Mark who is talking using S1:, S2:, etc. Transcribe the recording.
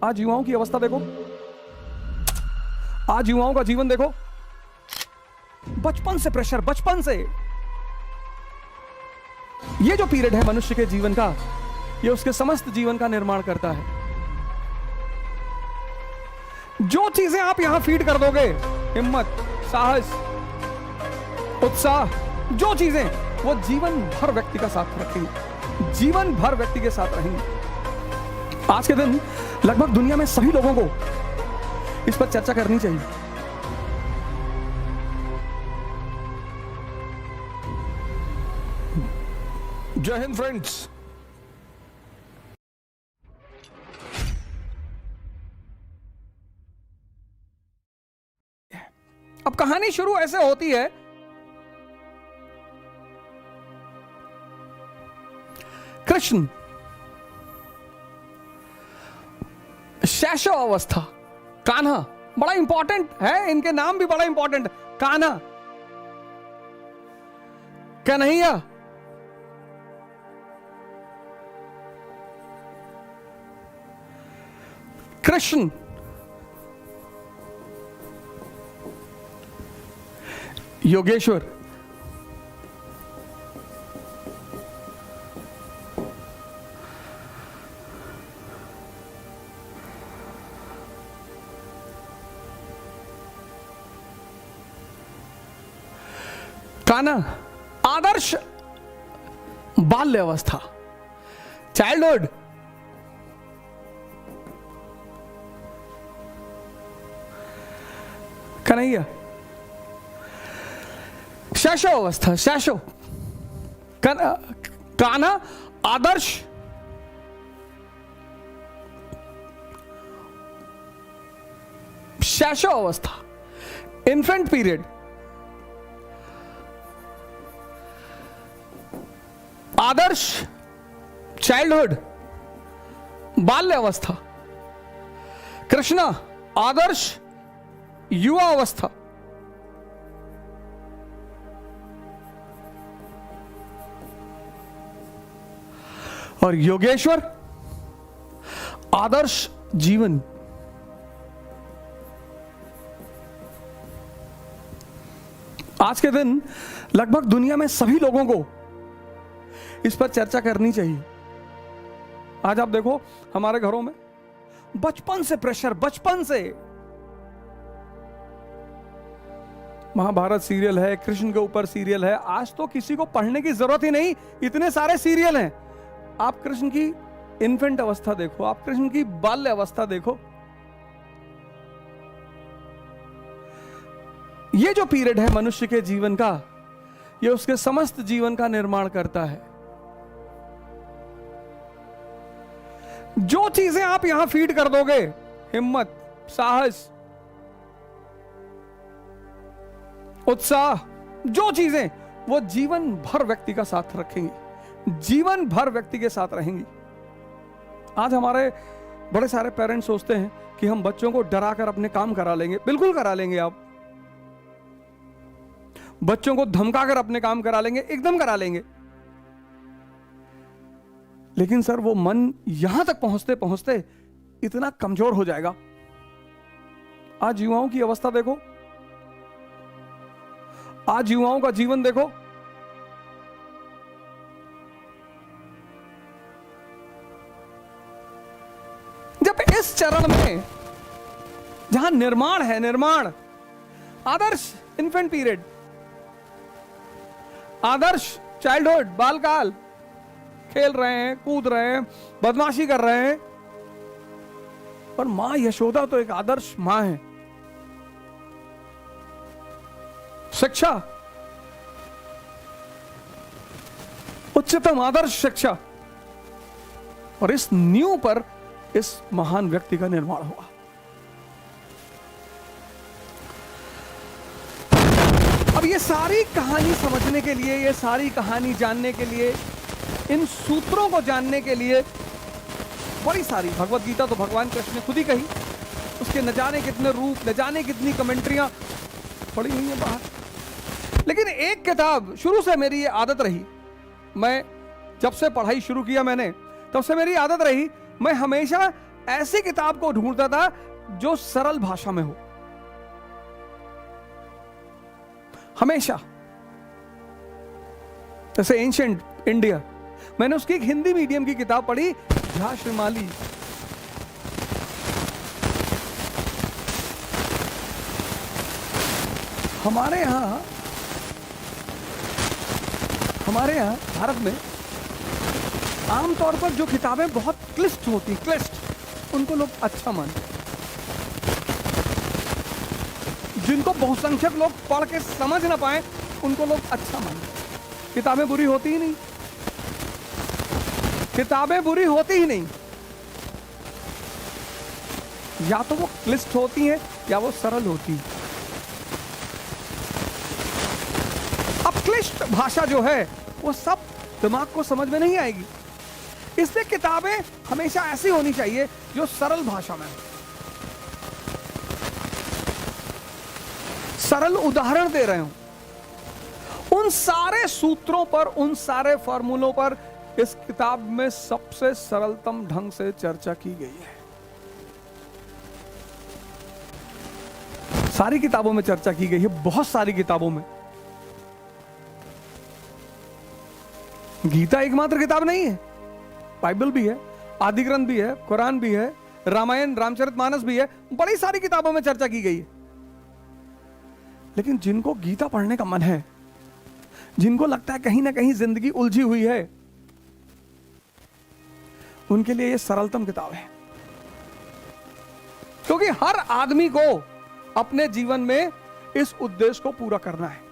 S1: आज युवाओं की अवस्था देखो, आज युवाओं का जीवन देखो। बचपन से प्रेशर, बचपन से। ये जो पीरियड है मनुष्य के जीवन का, ये उसके समस्त जीवन का निर्माण करता है। जो चीजें आप यहां फीड कर दोगे, हिम्मत, साहस, उत्साह, जो चीजें, वो जीवन भर व्यक्ति का साथ रखेंगी, जीवन भर व्यक्ति के साथ रहेंगी। आज के दिन लगभग दुनिया में सभी लोगों को इस पर चर्चा करनी चाहिए। जय हिंद फ्रेंड्स। अब कहानी शुरू ऐसे होती है। कृष्ण शैशव अवस्था, कान्हा, बड़ा इंपॉर्टेंट है, इनके नाम भी बड़ा इंपॉर्टेंट। कान्हा, कन्हैया, कृष्ण, योगेश्वर, कान्हा आदर्श बाल्य अवस्था, चाइल्डहुड, कन्हैया शैशव अवस्था, शैशव, कान्हा आदर्श शैशव अवस्था, इन्फेंट पीरियड, आदर्श चाइल्डहुड, बाल्य अवस्था, कृष्णा आदर्श युवा अवस्था, और योगेश्वर आदर्श जीवन। आज के दिन लगभग दुनिया में सभी लोगों को इस पर चर्चा करनी चाहिए। आज आप देखो हमारे घरों में बचपन से प्रेशर, बचपन से। महाभारत सीरियल है, कृष्ण के ऊपर सीरियल है। आज तो किसी को पढ़ने की जरूरत ही नहीं, इतने सारे सीरियल हैं। आप कृष्ण की इन्फेंट अवस्था देखो, आप कृष्ण की बाल्य अवस्था देखो। ये जो पीरियड है मनुष्य के जीवन का, ये उसके समस्त जीवन का निर्माण करता है। जो चीजें आप यहां फीड कर दोगे, हिम्मत, साहस, उत्साह, जो चीजें, वो जीवन भर व्यक्ति का साथ रखेंगी, जीवन भर व्यक्ति के साथ रहेंगी। आज हमारे बड़े सारे पेरेंट्स सोचते हैं कि हम बच्चों को डरा कर अपने काम करा लेंगे। बिल्कुल करा लेंगे। आप बच्चों को धमका कर अपने काम करा लेंगे, एकदम करा लेंगे। लेकिन सर वो मन यहां तक पहुंचते पहुंचते इतना कमजोर हो जाएगा। आज युवाओं की अवस्था देखो, आज युवाओं का जीवन देखो। जब इस चरण में जहां निर्माण है, निर्माण, आदर्श इन्फेंट पीरियड, आदर्श चाइल्डहुड, बालकाल, खेल रहे हैं, कूद रहे हैं, बदमाशी कर रहे हैं। और मां यशोदा तो एक आदर्श मां है। शिक्षा, उच्चतम आदर्श शिक्षा, और इस नींव पर इस महान व्यक्ति का निर्माण हुआ। अब ये सारी कहानी समझने के लिए, ये सारी कहानी जानने के लिए, इन सूत्रों को जानने के लिए बड़ी सारी, भगवत गीता तो भगवान कृष्ण ने खुद ही कही, उसके न जाने कितने रूप, न जाने कितनी कमेंट्रियां पड़ी हुई हैं बाहर। लेकिन एक किताब शुरू से मेरी ये आदत रही, मैं जब से पढ़ाई शुरू किया मैंने, तब से मेरी आदत रही, मैं हमेशा ऐसी किताब को ढूंढता था जो सरल भाषा में हो, हमेशा। जैसे एंशिएंट इंडिया, मैंने उसकी एक हिंदी मीडियम की किताब पढ़ी, झा श्रीमाली। हमारे यहां भारत में आमतौर पर जो किताबें बहुत क्लिष्ट होती, उनको लोग अच्छा मानते, जिनको बहुसंख्यक लोग पढ़ के समझ ना पाए उनको लोग अच्छा मानते। किताबें बुरी होती ही नहीं, किताबें बुरी होती ही नहीं, या तो वो क्लिष्ट होती हैं या वो सरल होती हैं। अब क्लिष्ट भाषा जो है वो सब दिमाग को समझ में नहीं आएगी, इसलिए किताबें हमेशा ऐसी होनी चाहिए जो सरल भाषा में। सरल उदाहरण दे रहे हूं, उन सारे सूत्रों पर, उन सारे फॉर्मूलों पर इस किताब में सबसे सरलतम ढंग से चर्चा की गई है। सारी किताबों में चर्चा की गई है, बहुत सारी किताबों में। गीता एकमात्र किताब नहीं है, बाइबल भी है, आदि ग्रंथ भी है, कुरान भी है, रामायण रामचरितमानस भी है, बड़ी सारी किताबों में चर्चा की गई है। लेकिन जिनको गीता पढ़ने का मन है, जिनको लगता है कहीं ना कहीं जिंदगी उलझी हुई है, उनके लिए यह सरलतम किताब है। क्योंकि हर आदमी को अपने जीवन में इस उद्देश्य को पूरा करना है।